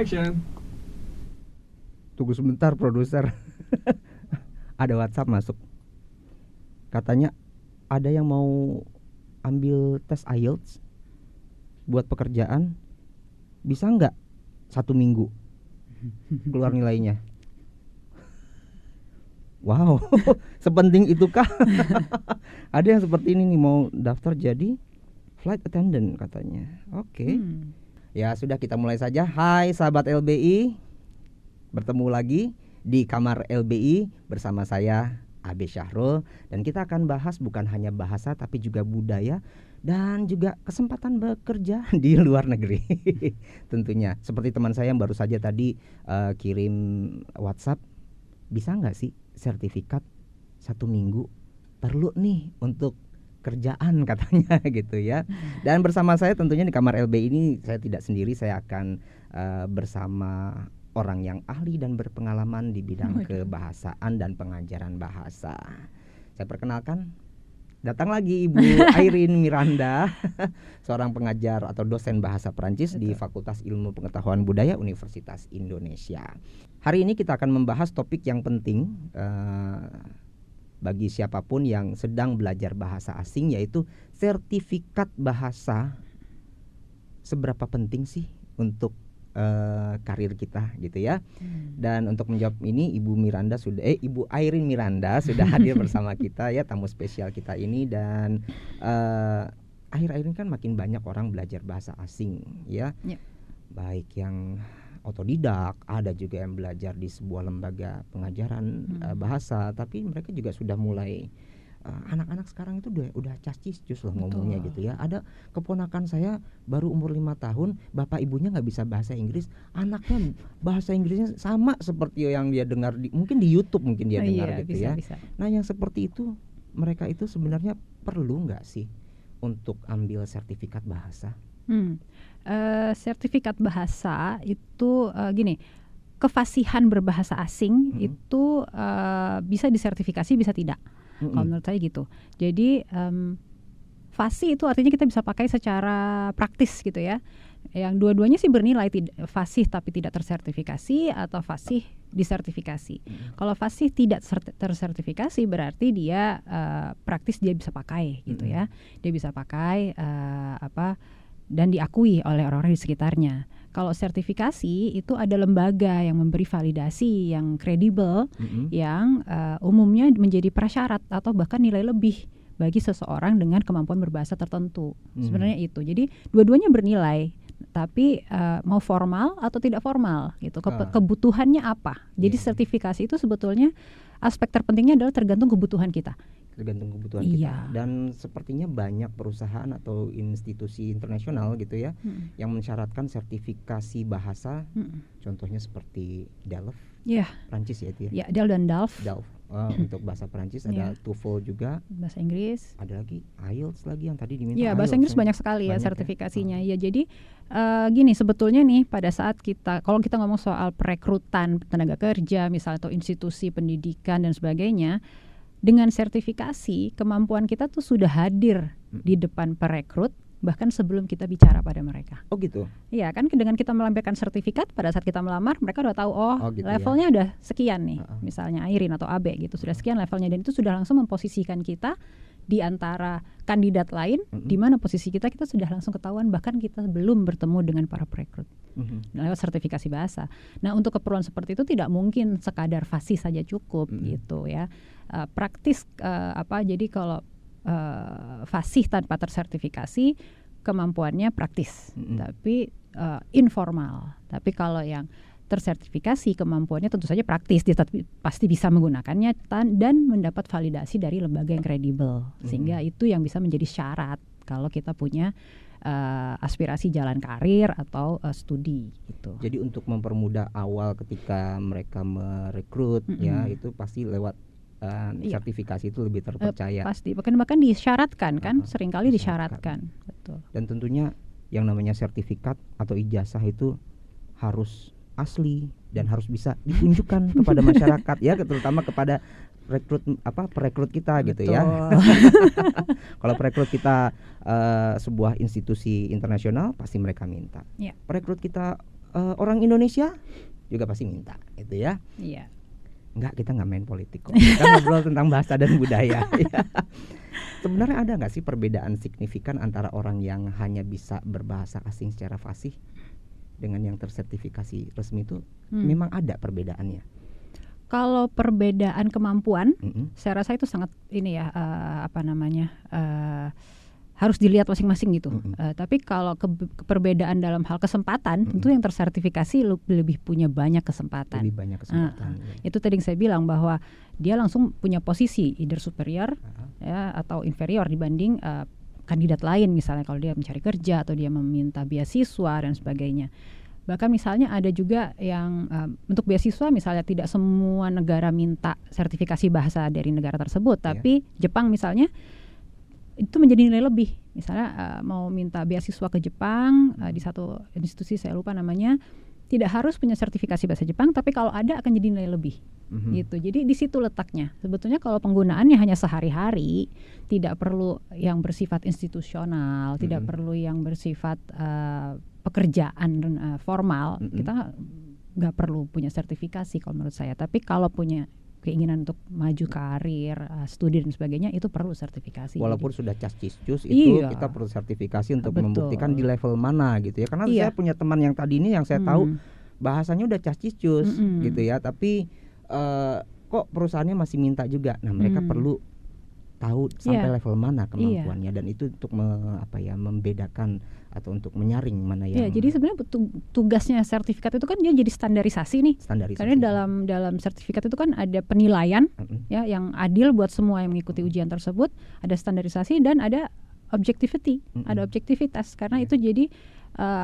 Action. Tunggu sebentar produser. Ada WhatsApp masuk. Katanya ada yang mau ambil tes IELTS buat pekerjaan. Bisa nggak 1 minggu keluar nilainya? Wow, sepenting itukah? Ada yang seperti ini nih, mau daftar jadi flight attendant katanya. Oke. Ya sudah, kita mulai saja. Hai sahabat LBI, bertemu lagi di kamar LBI bersama saya Abe Syahrul, dan kita akan bahas bukan hanya bahasa tapi juga budaya dan juga kesempatan bekerja di luar negeri. Tentunya seperti teman saya yang baru saja tadi kirim WhatsApp, bisa nggak sih sertifikat 1 minggu, perlu nih untuk kerjaan katanya gitu ya. Dan bersama saya tentunya di kamar LBI ini saya tidak sendiri, saya akan bersama orang yang ahli dan berpengalaman di bidang kebahasaan dan pengajaran bahasa. Saya perkenalkan, datang lagi Ibu Irene Miranda, seorang pengajar atau dosen bahasa Perancis di Fakultas Ilmu Pengetahuan Budaya Universitas Indonesia. Hari ini kita akan membahas topik yang penting bagi siapapun yang sedang belajar bahasa asing, yaitu sertifikat bahasa. Seberapa penting sih untuk karir kita gitu ya. Dan untuk menjawab ini Ibu Irene Miranda sudah hadir bersama kita ya, tamu spesial kita ini. Dan akhir-akhir ini kan makin banyak orang belajar bahasa asing ya. Baik yang otodidak, ada juga yang belajar di sebuah lembaga pengajaran bahasa, tapi mereka juga sudah mulai anak-anak sekarang itu udah cascis loh ngomongnya gitu ya. Ada keponakan saya baru umur 5 tahun, bapak ibunya nggak bisa bahasa Inggris, anaknya bahasa Inggrisnya sama seperti yang dia dengar mungkin di YouTube, mungkin dia dengar gitu ya. Nah yang seperti itu, mereka itu sebenarnya perlu nggak sih untuk ambil sertifikat bahasa? Sertifikat bahasa itu gini, kefasihan berbahasa asing itu bisa disertifikasi, bisa tidak. Kalau menurut saya gitu. Jadi fasih itu artinya kita bisa pakai secara praktis gitu ya. Yang dua-duanya sih bernilai, fasih tapi tidak tersertifikasi atau fasih disertifikasi. Kalau fasih tidak tersertifikasi berarti dia praktis, dia bisa pakai gitu ya. Dia bisa pakai dan diakui oleh orang-orang di sekitarnya. Kalau sertifikasi itu ada lembaga yang memberi validasi yang kredibel, yang umumnya menjadi prasyarat atau bahkan nilai lebih bagi seseorang dengan kemampuan berbahasa tertentu. Sebenarnya itu. Jadi dua-duanya bernilai, tapi mau formal atau tidak formal gitu. Kebutuhannya apa? Jadi sertifikasi itu sebetulnya aspek terpentingnya adalah tergantung kebutuhan kita. Tergantung kebutuhan kita. Dan sepertinya banyak perusahaan atau institusi internasional gitu ya yang mensyaratkan sertifikasi bahasa. Contohnya seperti DELF, Prancis ya itu ya. Ya, DEL dan DALF. Untuk bahasa Prancis ada TOEFL juga. Bahasa Inggris. Ada lagi IELTS lagi yang tadi diminta. Ya, bahasa Inggris banyak sekali ya sertifikasinya. Ya, jadi gini sebetulnya nih, pada saat kalau kita ngomong soal perekrutan tenaga kerja misalnya atau institusi pendidikan dan sebagainya, dengan sertifikasi kemampuan kita tuh sudah hadir di depan perekrut bahkan sebelum kita bicara pada mereka. Oh gitu. Iya kan, dengan kita melampirkan sertifikat pada saat kita melamar, mereka udah tahu gitu levelnya udah sekian nih. Misalnya Irene atau Abe gitu, sudah sekian levelnya, dan itu sudah langsung memposisikan kita di antara kandidat lain, di mana posisi kita sudah langsung ketahuan bahkan kita belum bertemu dengan para perekrut lewat sertifikasi bahasa. Nah, untuk keperluan seperti itu tidak mungkin sekadar fasih saja cukup gitu ya. Praktis jadi kalau fasih tanpa tersertifikasi kemampuannya praktis, tapi informal. Tapi kalau yang tersertifikasi kemampuannya tentu saja praktis, dia pasti bisa menggunakannya dan mendapat validasi dari lembaga yang kredibel, sehingga itu yang bisa menjadi syarat kalau kita punya aspirasi jalan karir atau studi gitu. Jadi untuk mempermudah awal ketika mereka merekrut ya, itu pasti lewat sertifikasi itu lebih terpercaya. Pasti, bahkan disyaratkan kan, seringkali disyaratkan. Betul. Dan tentunya yang namanya sertifikat atau ijazah itu harus asli dan harus bisa ditunjukkan kepada masyarakat ya, terutama kepada perekrut kita. Betul. Gitu ya. Kalau perekrut kita sebuah institusi internasional pasti mereka minta. Perekrut kita orang Indonesia juga pasti minta itu ya. Iya. Enggak, kita nggak main politik kok. Kita ngobrol tentang bahasa dan budaya. Sebenarnya ada nggak sih perbedaan signifikan antara orang yang hanya bisa berbahasa asing secara fasih dengan yang tersertifikasi resmi itu? Memang ada perbedaannya. Kalau perbedaan kemampuan, saya rasa itu sangat ini ya harus dilihat masing-masing gitu. Tapi kalau perbedaan dalam hal kesempatan, tentu yang tersertifikasi lebih punya banyak kesempatan. Lebih banyak kesempatan. Itu tadi yang saya bilang bahwa dia langsung punya posisi either superior ya atau inferior dibanding kandidat lain, misalnya kalau dia mencari kerja atau dia meminta beasiswa dan sebagainya. Bahkan misalnya ada juga yang untuk beasiswa misalnya tidak semua negara minta sertifikasi bahasa dari negara tersebut, tapi Jepang misalnya itu menjadi nilai lebih. Misalnya mau minta beasiswa ke Jepang di satu institusi, saya lupa namanya, tidak harus punya sertifikasi bahasa Jepang, tapi kalau ada akan jadi nilai lebih. Gitu. Jadi di situ letaknya. Sebetulnya kalau penggunaannya hanya sehari-hari, tidak perlu yang bersifat institusional, tidak perlu yang bersifat pekerjaan formal, kita nggak perlu punya sertifikasi kalau menurut saya. Tapi kalau punya keinginan untuk maju karir, studi dan sebagainya, itu perlu sertifikasi. Walaupun sudah casciscus itu kita perlu sertifikasi untuk membuktikan di level mana gitu ya. Karena saya punya teman yang tadi ini yang saya tahu bahasanya udah casciscus gitu ya, tapi kok perusahaannya masih minta juga. Nah, mereka perlu tahu sampai level mana kemampuannya dan itu untuk membedakan atau untuk menyaring mana yang. Jadi sebenarnya tugasnya sertifikat itu kan dia jadi standarisasi nih. Karena dalam sertifikat itu kan ada penilaian ya yang adil buat semua yang mengikuti ujian tersebut, ada standarisasi dan ada objectivity, ada objektivitas. Karena itu jadi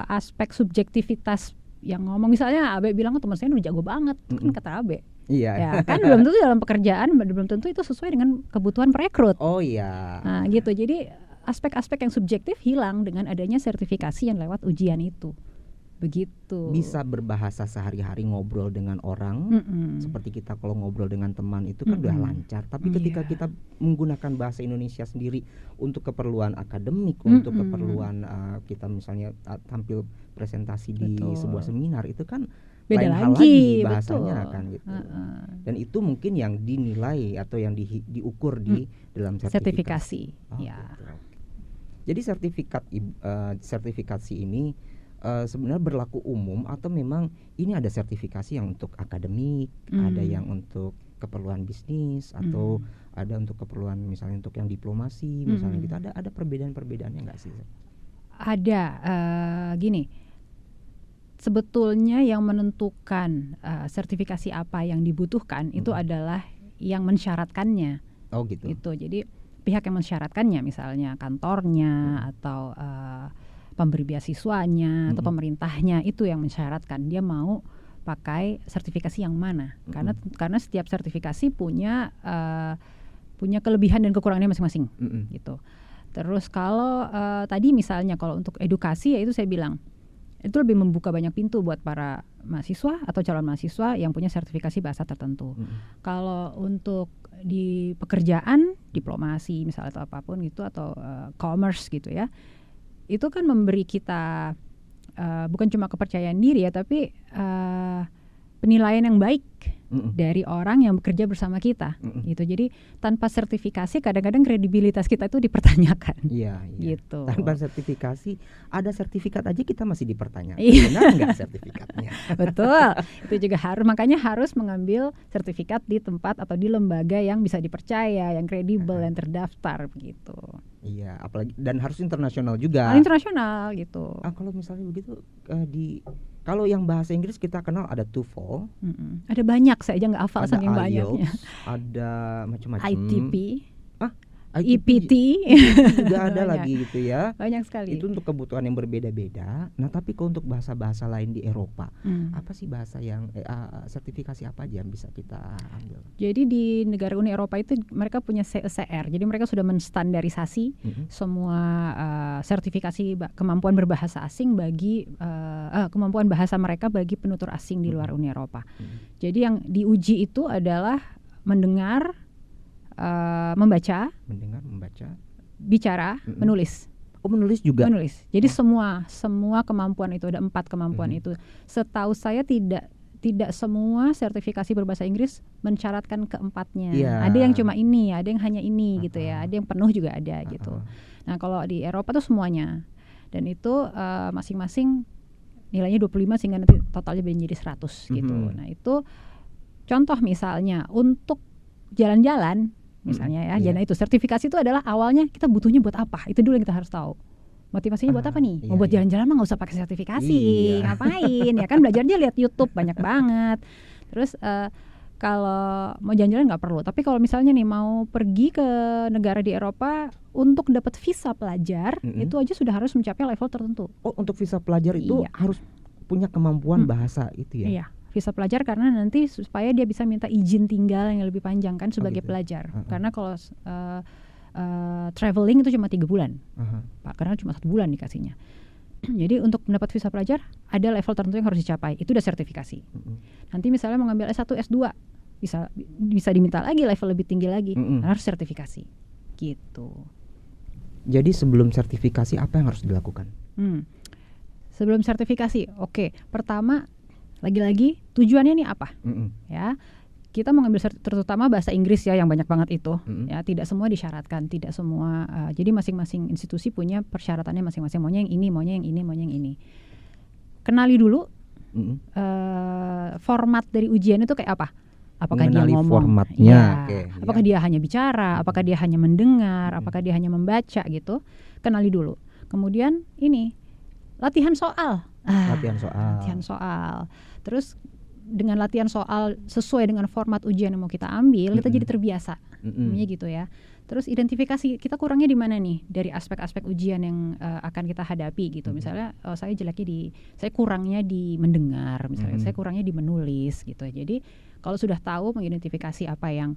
aspek subjektivitas yang ngomong, misalnya Abe bilang teman saya udah jago banget, itu kan kata Abe. Iya. Ya, kan belum tentu dalam pekerjaan, belum tentu itu sesuai dengan kebutuhan perekrut. Oh iya. Nah, gitu. Jadi aspek-aspek yang subjektif hilang dengan adanya sertifikasi yang lewat ujian itu. Begitu. Bisa berbahasa sehari-hari, ngobrol dengan orang seperti kita kalau ngobrol dengan teman itu kan udah lancar. Tapi ketika kita menggunakan bahasa Indonesia sendiri untuk keperluan akademik, untuk keperluan kita misalnya tampil presentasi di sebuah seminar, itu kan beda lain lagi, hal lagi bahasanya kan gitu. Dan itu mungkin yang dinilai atau yang diukur di dalam sertifikasi. Betul. Jadi sertifikasi ini sebenarnya berlaku umum atau memang ini ada sertifikasi yang untuk akademik, ada yang untuk keperluan bisnis atau ada untuk keperluan misalnya untuk yang diplomasi misalnya gitu. Ada perbedaan-perbedaannya nggak sih? Ada. Gini. Sebetulnya yang menentukan sertifikasi apa yang dibutuhkan itu adalah yang mensyaratkannya. Oh gitu. Itu jadi pihak yang mensyaratkannya, misalnya kantornya atau pemberi beasiswanya atau pemerintahnya, itu yang mensyaratkan dia mau pakai sertifikasi yang mana. Karena setiap sertifikasi punya kelebihan dan kekurangannya masing-masing. Gitu. Terus kalau tadi misalnya kalau untuk edukasi, ya itu saya bilang itu lebih membuka banyak pintu buat para mahasiswa atau calon mahasiswa yang punya sertifikasi bahasa tertentu. Kalau untuk di pekerjaan, diplomasi misalnya atau apapun gitu, atau commerce gitu ya, itu kan memberi kita bukan cuma kepercayaan diri ya, tapi penilaian yang baik dari orang yang bekerja bersama kita gitu. Jadi tanpa sertifikasi kadang-kadang kredibilitas kita itu dipertanyakan. Iya. Gitu. Tanpa sertifikasi, ada sertifikat aja kita masih dipertanyakan. Benar nggak sertifikatnya? Betul. Itu juga makanya harus mengambil sertifikat di tempat atau di lembaga yang bisa dipercaya, yang kredibel, yang terdaftar begitu. Iya, apalagi dan harus internasional juga. Internasional gitu. Kalau misalnya begitu kalau yang bahasa Inggris kita kenal ada TOEFL. Ada banyak, saya aja nggak hafal saking banyaknya. Ada macam-macam. ITP. IPT juga ada lagi gitu ya. Banyak sekali. Itu untuk kebutuhan yang berbeda-beda. Nah, tapi kalau untuk bahasa-bahasa lain di Eropa, apa sih bahasa yang sertifikasi apa aja yang bisa kita ambil? Jadi di negara Uni Eropa itu mereka punya CECR. Jadi mereka sudah menstandarisasi semua sertifikasi kemampuan berbahasa asing bagi kemampuan bahasa mereka bagi penutur asing di luar Uni Eropa. Jadi yang diuji itu adalah mendengar, membaca, bicara, menulis. Oh, menulis juga. Menulis. Jadi semua kemampuan itu, ada 4 kemampuan itu. Setahu saya tidak semua sertifikasi berbahasa Inggris mensyaratkan keempatnya. Ada yang cuma ini, ada yang hanya ini gitu ya. Ada yang penuh juga ada gitu. Nah, kalau di Eropa tuh semuanya. Dan itu masing-masing nilainya 25 sehingga nanti totalnya menjadi 100 gitu. Nah, itu contoh misalnya untuk jalan-jalan misalnya ya. Jadi itu sertifikasi itu adalah awalnya kita butuhnya buat apa? Itu dulu yang kita harus tahu. Motivasinya buat apa nih? Mau buat jalan-jalan mah nggak usah pakai sertifikasi, ngapain? Ya kan belajar aja lihat YouTube banyak banget. Terus kalau mau jalan-jalan nggak perlu. Tapi kalau misalnya nih mau pergi ke negara di Eropa untuk dapat visa pelajar, itu aja sudah harus mencapai level tertentu. Oh, untuk visa pelajar itu harus punya kemampuan bahasa itu ya? Iya, visa pelajar karena nanti supaya dia bisa minta izin tinggal yang lebih panjang kan sebagai pelajar. Karena kalau traveling itu cuma 3 bulan, Pak, karena cuma 1 bulan dikasihnya. Jadi untuk mendapat visa pelajar ada level tertentu yang harus dicapai. Itu udah sertifikasi. Nanti misalnya mau ngambil S1, S2 bisa diminta lagi level lebih tinggi lagi, harus sertifikasi. Gitu. Jadi sebelum sertifikasi apa yang harus dilakukan? Sebelum sertifikasi, pertama lagi-lagi tujuannya nih apa? Ya. Kita mau ngambil terutama bahasa Inggris ya yang banyak banget itu, ya tidak semua disyaratkan, tidak semua. Jadi masing-masing institusi punya persyaratannya masing-masing. Maunya yang ini, maunya yang ini, maunya yang ini. Kenali dulu format dari ujian itu kayak apa? Apakah Mengenali dia ngomong? Formatnya, apakah dia hanya bicara? Apakah dia hanya mendengar? Apakah dia hanya membaca gitu? Kenali dulu. Kemudian ini latihan soal. Latihan soal. Terus dengan latihan soal sesuai dengan format ujian yang mau kita ambil, kita jadi terbiasa, gitu ya. Terus identifikasi kita kurangnya di mana nih dari aspek-aspek ujian yang akan kita hadapi gitu. Misalnya saya kurangnya di mendengar, misalnya saya kurangnya di menulis gitu. Jadi kalau sudah tahu mengidentifikasi apa yang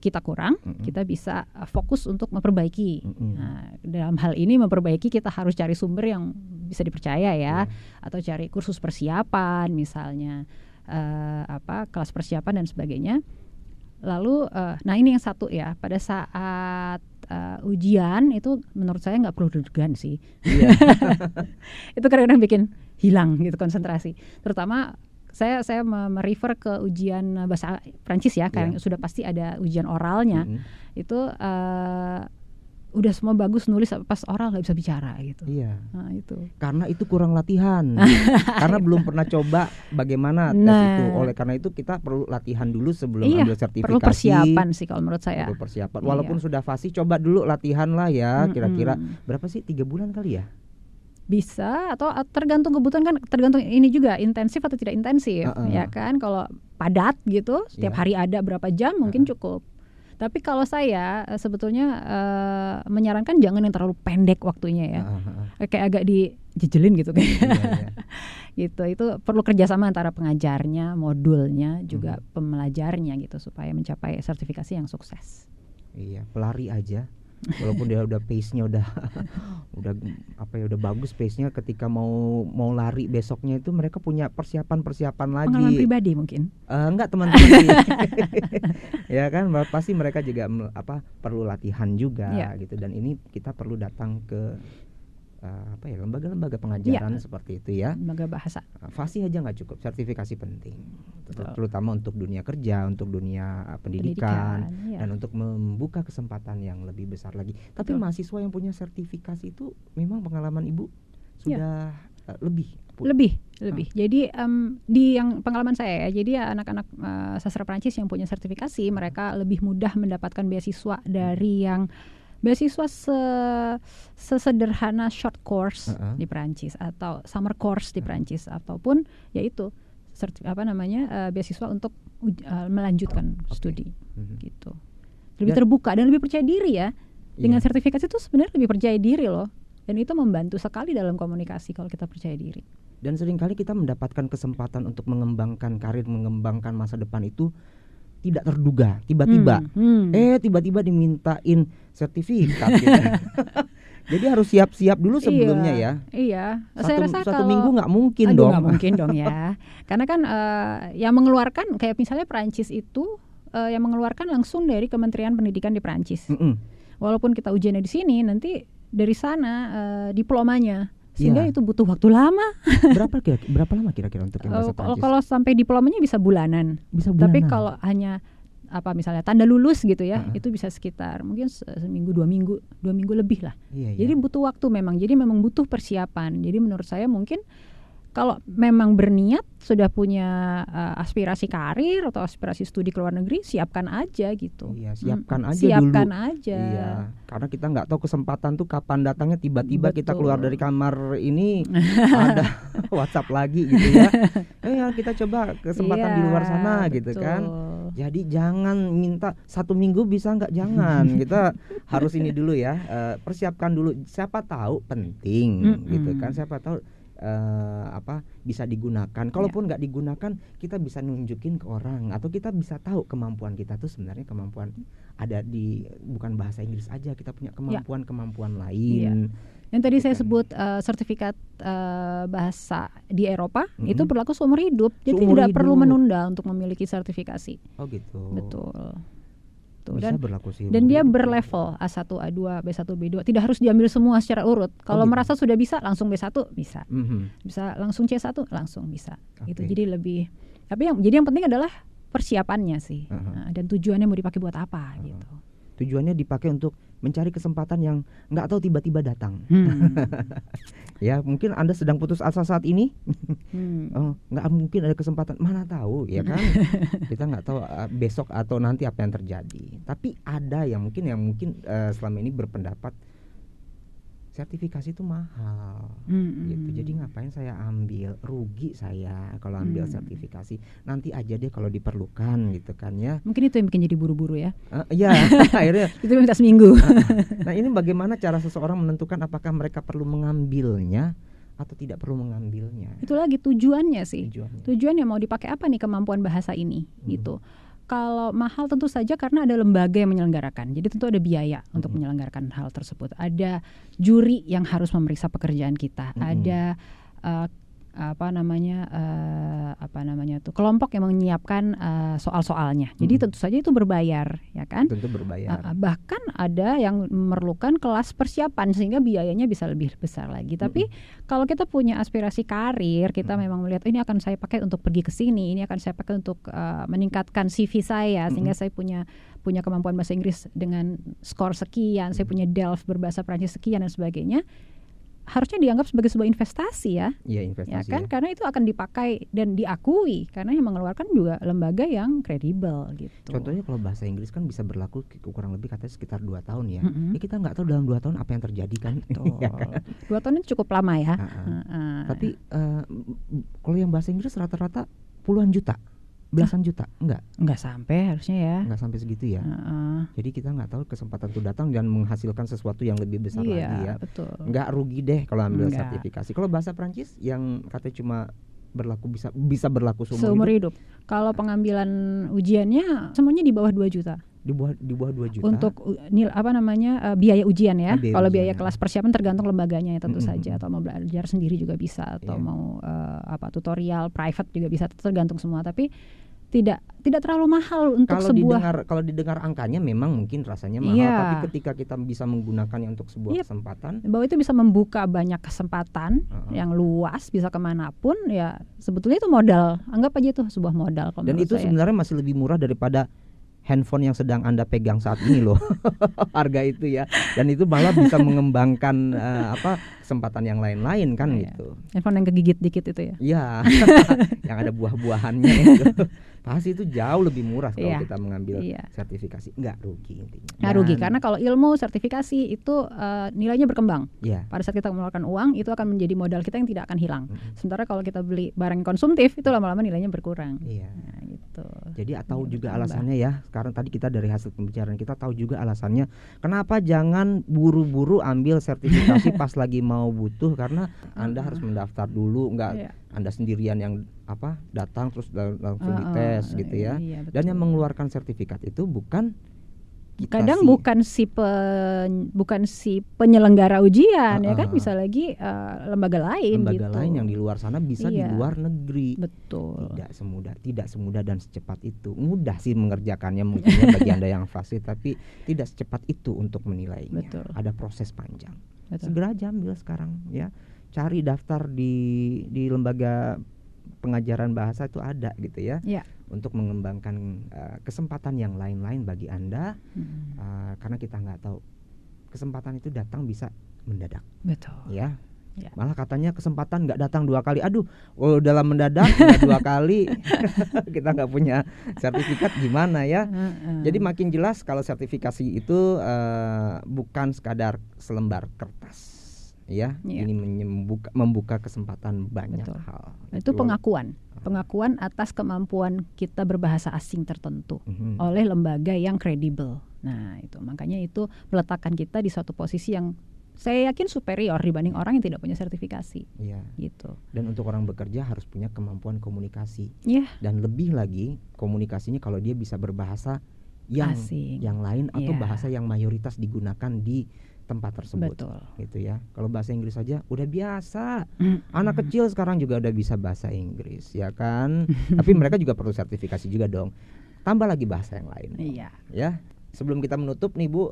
kita kurang, kita bisa fokus untuk memperbaiki. Nah, dalam hal ini memperbaiki kita harus cari sumber yang bisa dipercaya ya, atau cari kursus persiapan misalnya. Kelas persiapan dan sebagainya. Lalu nah ini yang satu ya, pada saat ujian itu menurut saya nggak perlu deg-degan sih. Itu kadang-kadang bikin hilang gitu konsentrasi. Terutama saya merefer ke ujian bahasa Prancis ya, karena sudah pasti ada ujian oralnya. Itu udah semua bagus nulis, pas oral nggak bisa bicara gitu. Nah, itu. Karena itu kurang latihan. Karena belum pernah coba bagaimana tes itu. Oleh karena itu kita perlu latihan dulu sebelum ambil sertifikasi. Perlu persiapan sih kalau menurut saya. Perlu persiapan. Walaupun sudah fasih, coba dulu latihan lah ya. Kira-kira berapa sih? 3 bulan kali ya? Bisa, atau tergantung kebutuhan kan, tergantung ini juga intensif atau tidak intensif, ya kan. Kalau padat gitu, setiap hari ada berapa jam mungkin cukup. Tapi kalau saya sebetulnya menyarankan jangan yang terlalu pendek waktunya ya, kayak agak dijejelin gitu kayak. Gitu. Itu perlu kerjasama antara pengajarnya, modulnya, juga pembelajarnya gitu supaya mencapai sertifikasi yang sukses. Iya, pelari aja. Walaupun dia udah pace-nya udah bagus pace-nya, ketika mau lari besoknya itu mereka punya persiapan lagi. Pengalaman pribadi mungkin. Enggak, teman-teman sih. Ya kan, pasti mereka juga perlu latihan juga gitu, dan ini kita perlu datang ke lembaga-lembaga pengajaran seperti itu ya. Lembaga bahasa. Fasih aja nggak cukup, sertifikasi penting. Terutama untuk dunia kerja, untuk dunia pendidikan. Dan untuk membuka kesempatan yang lebih besar lagi. Tapi mahasiswa yang punya sertifikasi itu memang pengalaman Ibu sudah lebih. Jadi di yang pengalaman saya ya, jadi anak-anak sastra Prancis yang punya sertifikasi, mereka lebih mudah mendapatkan beasiswa dari yang beasiswa sesederhana short course di Prancis atau summer course di Prancis, ataupun yaitu beasiswa untuk melanjutkan studi gitu. Lebih terbuka dan lebih percaya diri ya. Dengan sertifikasi itu sebenarnya lebih percaya diri loh. Dan itu membantu sekali dalam komunikasi kalau kita percaya diri. Dan seringkali kita mendapatkan kesempatan untuk mengembangkan karir, mengembangkan masa depan itu tidak terduga, tiba-tiba tiba-tiba dimintain sertifikat gitu. Jadi harus siap-siap dulu sebelumnya ya. Iya. Saya rasa satu minggu nggak mungkin dong. Nggak mungkin dong ya. Karena kan yang mengeluarkan kayak misalnya Prancis itu yang mengeluarkan langsung dari Kementerian Pendidikan di Prancis. Walaupun kita ujiannya di sini, nanti dari sana diplomanya. Sehingga itu butuh waktu lama. Berapa lama kira-kira untuk yang bahasa Prancis? Kalau sampai diplomanya bisa bulanan. Tapi kalau hanya misalnya tanda lulus gitu ya, itu bisa sekitar mungkin seminggu, 2 minggu lebih lah. Jadi butuh waktu memang. Jadi memang butuh persiapan. Jadi menurut saya mungkin kalau memang berniat sudah punya aspirasi karir atau aspirasi studi ke luar negeri, siapkan aja gitu. Iya, siapkan aja siapkan dulu. Aja. Iya, karena kita nggak tahu kesempatan tuh kapan datangnya. Tiba-tiba kita keluar dari kamar ini ada WhatsApp lagi gitu ya. Kita coba kesempatan di luar sana gitu kan. Jadi jangan minta 1 minggu bisa nggak, jangan. Kita harus ini dulu ya, persiapkan dulu. Siapa tahu penting gitu kan. Siapa tahu bisa digunakan. Kalaupun nggak digunakan, kita bisa nunjukin ke orang, atau kita bisa tahu kemampuan kita tuh sebenarnya kemampuan ada di bukan bahasa Inggris aja, kita punya kemampuan lain. Yang tadi saya sebut sertifikat bahasa di Eropa itu berlaku seumur hidup, jadi tidak perlu menunda untuk memiliki sertifikasi. Oh gitu. Betul. Dan dia berlevel A1, A2, B1, B2. Tidak harus diambil semua secara urut. Kalau merasa sudah bisa langsung B1 bisa. Bisa langsung C1 langsung bisa. Gitu. Jadi lebih jadi yang penting adalah persiapannya sih. Dan tujuannya mau dipakai buat apa gitu. Tujuannya dipakai untuk mencari kesempatan yang nggak tahu tiba-tiba datang. Ya mungkin Anda sedang putus asa saat ini. Nggak mungkin ada kesempatan, mana tahu ya kan. Kita nggak tahu besok atau nanti apa yang terjadi. Tapi ada yang mungkin selama ini berpendapat sertifikasi itu mahal gitu. Jadi ngapain saya ambil, rugi saya kalau ambil sertifikasi. Nanti aja deh kalau diperlukan gitu kan ya. Mungkin itu yang bikin jadi buru-buru ya. Iya, akhirnya itu minta seminggu. Nah, ini bagaimana cara seseorang menentukan apakah mereka perlu mengambilnya atau tidak perlu mengambilnya? Itu lagi tujuannya sih. Tujuannya mau dipakai apa nih kemampuan bahasa ini gitu. Kalau mahal tentu saja karena ada lembaga yang menyelenggarakan. Jadi tentu ada biaya untuk menyelenggarakan hal tersebut. Ada juri yang harus memeriksa pekerjaan kita. Ada kelompok yang menyiapkan soal-soalnya. Jadi tentu saja itu berbayar, ya kan? Tentu berbayar. Bahkan ada yang memerlukan kelas persiapan sehingga biayanya bisa lebih besar lagi. Tapi kalau kita punya aspirasi karir, kita memang melihat ini akan saya pakai untuk pergi ke sini, ini akan saya pakai untuk meningkatkan CV saya sehingga saya punya kemampuan bahasa Inggris dengan skor sekian, saya punya DELF berbahasa Prancis sekian dan sebagainya. Harusnya dianggap sebagai sebuah investasi ya. Iya, investasi. Ya kan? Karena itu akan dipakai dan diakui karena yang mengeluarkan juga lembaga yang kredibel gitu. Contohnya kalau bahasa Inggris kan bisa berlaku kurang lebih katanya sekitar 2 tahun ya. Ya kita nggak tahu dalam 2 tahun apa yang terjadi kan. Ya kan? 2 tahun itu cukup lama ya. Tapi kalau yang bahasa Inggris rata-rata puluhan juta. Belasan juta, enggak sampai harusnya ya. Enggak sampai segitu ya. Jadi kita nggak tahu kesempatan itu datang dan menghasilkan sesuatu yang lebih besar lagi ya. Betul. Nggak rugi deh kalau ambil sertifikasi. Kalau bahasa Prancis yang katanya cuma berlaku bisa berlaku seumur hidup. Kalau pengambilan ujiannya semuanya di bawah 2 juta. Di bawah 2 juta. Untuk biaya ujian ya. Kalau biaya kelas persiapan tergantung lembaganya ya tentu saja, atau mau belajar sendiri juga bisa, atau mau tutorial private juga bisa, tergantung semua. Tapi tidak terlalu mahal untuk kalau didengar angkanya memang mungkin rasanya mahal, tapi ketika kita bisa menggunakannya untuk sebuah kesempatan, bahwa itu bisa membuka banyak kesempatan yang luas, bisa kemanapun, ya sebetulnya itu modal. Anggap aja itu sebuah modal. Dan itu sebenarnya masih lebih murah daripada handphone yang sedang Anda pegang saat ini loh. Harga itu ya. Dan itu malah bisa mengembangkan kesempatan yang lain-lain kan gitu. Handphone yang kegigit dikit itu ya. Iya. Yang ada buah-buahannya itu. Pasti itu jauh lebih murah kalau kita mengambil sertifikasi. Enggak rugi intinya. Nggak rugi karena kalau ilmu sertifikasi itu nilainya berkembang. Pada saat kita mengeluarkan uang itu akan menjadi modal kita yang tidak akan hilang. Sementara kalau kita beli barang konsumtif itu lama-lama nilainya berkurang. Nah, gitu. Jadi tahu juga alasannya ya. Sekarang tadi kita dari hasil pembicaraan kita tahu juga alasannya kenapa jangan buru-buru ambil sertifikasi pas lagi mau butuh, karena Anda harus mendaftar dulu, enggak Anda sendirian yang datang terus langsung dites gitu ya. Dan yang mengeluarkan sertifikat itu bukan kadang bukan si penyelenggara ujian ya kan, bisa lagi lembaga lain yang di luar sana, bisa di luar negeri. Betul. Tidak semudah dan secepat itu. Mudah sih mengerjakannya mungkin bagi Anda yang fasih, tapi tidak secepat itu untuk menilainya. Betul. Ada proses panjang. segera aja ambil sekarang ya. Cari daftar di lembaga pengajaran bahasa itu ada gitu ya. Untuk mengembangkan kesempatan yang lain-lain bagi Anda. Karena kita nggak tahu kesempatan itu datang bisa mendadak. Betul. Ya. Malah katanya kesempatan nggak datang 2 kali. Aduh, dalam mendadak nggak 2 kali kita nggak punya sertifikat gimana ya. Jadi makin jelas kalau sertifikasi itu bukan sekadar selembar kertas ya. Ini membuka kesempatan banyak hal. Itu pengakuan atas kemampuan kita berbahasa asing tertentu oleh lembaga yang kredibel. Nah, itu makanya itu meletakkan kita di suatu posisi yang saya yakin superior dibanding orang yang tidak punya sertifikasi. Gitu. Dan untuk orang bekerja harus punya kemampuan komunikasi. Dan lebih lagi komunikasinya kalau dia bisa berbahasa yang asing, yang lain atau bahasa yang mayoritas digunakan di tempat tersebut. Betul. Gitu ya. Kalau bahasa Inggris saja udah biasa. Anak kecil sekarang juga udah bisa bahasa Inggris, ya kan? Tapi mereka juga perlu sertifikasi juga dong. Tambah lagi bahasa yang lain. Ya. Sebelum kita menutup nih Bu,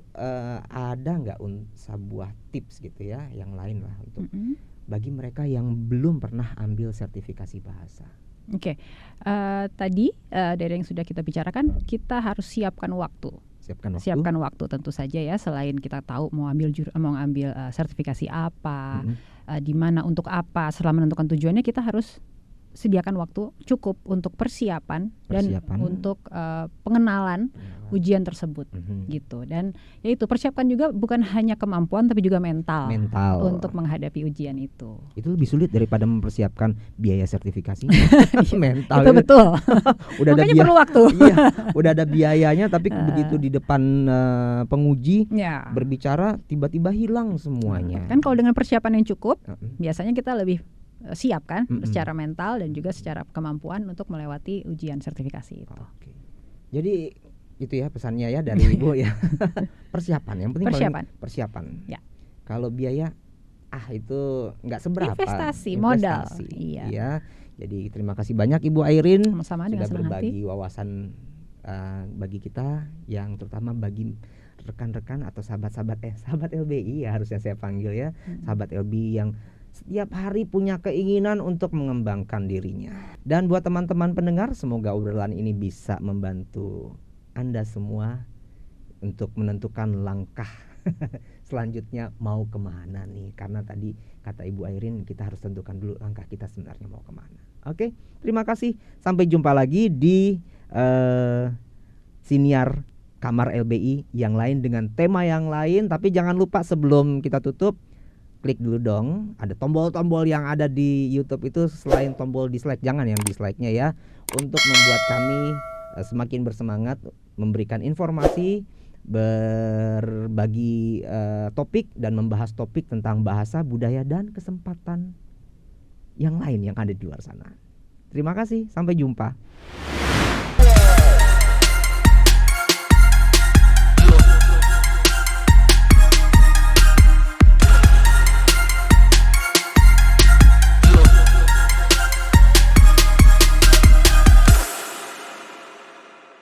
ada nggak sebuah tips gitu ya yang lain lah untuk bagi mereka yang belum pernah ambil sertifikasi bahasa? Tadi dari yang sudah kita bicarakan, kita harus siapkan waktu. Siapkan waktu tentu saja ya. Selain kita tahu mau ambil sertifikasi apa, di mana untuk apa, setelah menentukan tujuannya kita harus sediakan waktu cukup untuk persiapan. Dan untuk pengenalan ujian tersebut gitu. Dan ya itu, persiapkan juga bukan hanya kemampuan tapi juga mental untuk menghadapi ujian itu. Itu lebih sulit daripada mempersiapkan biaya sertifikasi. Mental itu betul. Udah makanya perlu waktu. Udah ada biayanya tapi begitu di depan penguji berbicara tiba-tiba hilang semuanya. Kan kalau dengan persiapan yang cukup biasanya kita lebih siap kan secara mental dan juga secara kemampuan untuk melewati ujian sertifikasi itu. Jadi itu ya pesannya ya dari Ibu ya. Persiapan, yang penting persiapan. Kalau biaya itu nggak seberapa. Investasi modal. Iya. Jadi terima kasih banyak Ibu Airin sama-sama sudah berbagi wawasan bagi kita, yang terutama bagi rekan-rekan atau sahabat LBI ya harusnya saya panggil ya. Sahabat LBI yang setiap hari punya keinginan untuk mengembangkan dirinya. Dan buat teman-teman pendengar, semoga obrolan ini bisa membantu Anda semua untuk menentukan langkah selanjutnya mau kemana nih. Karena tadi kata Ibu Airin, kita harus tentukan dulu langkah kita sebenarnya mau kemana. Oke, terima kasih. Sampai jumpa lagi di siniar Kamar LBI yang lain dengan tema yang lain. Tapi jangan lupa sebelum kita tutup, klik dulu dong, ada tombol-tombol yang ada di YouTube itu, selain tombol dislike, jangan yang dislike-nya ya, untuk membuat kami semakin bersemangat memberikan informasi, berbagi topik dan membahas topik tentang bahasa, budaya dan kesempatan yang lain yang ada di luar sana. Terima kasih, sampai jumpa.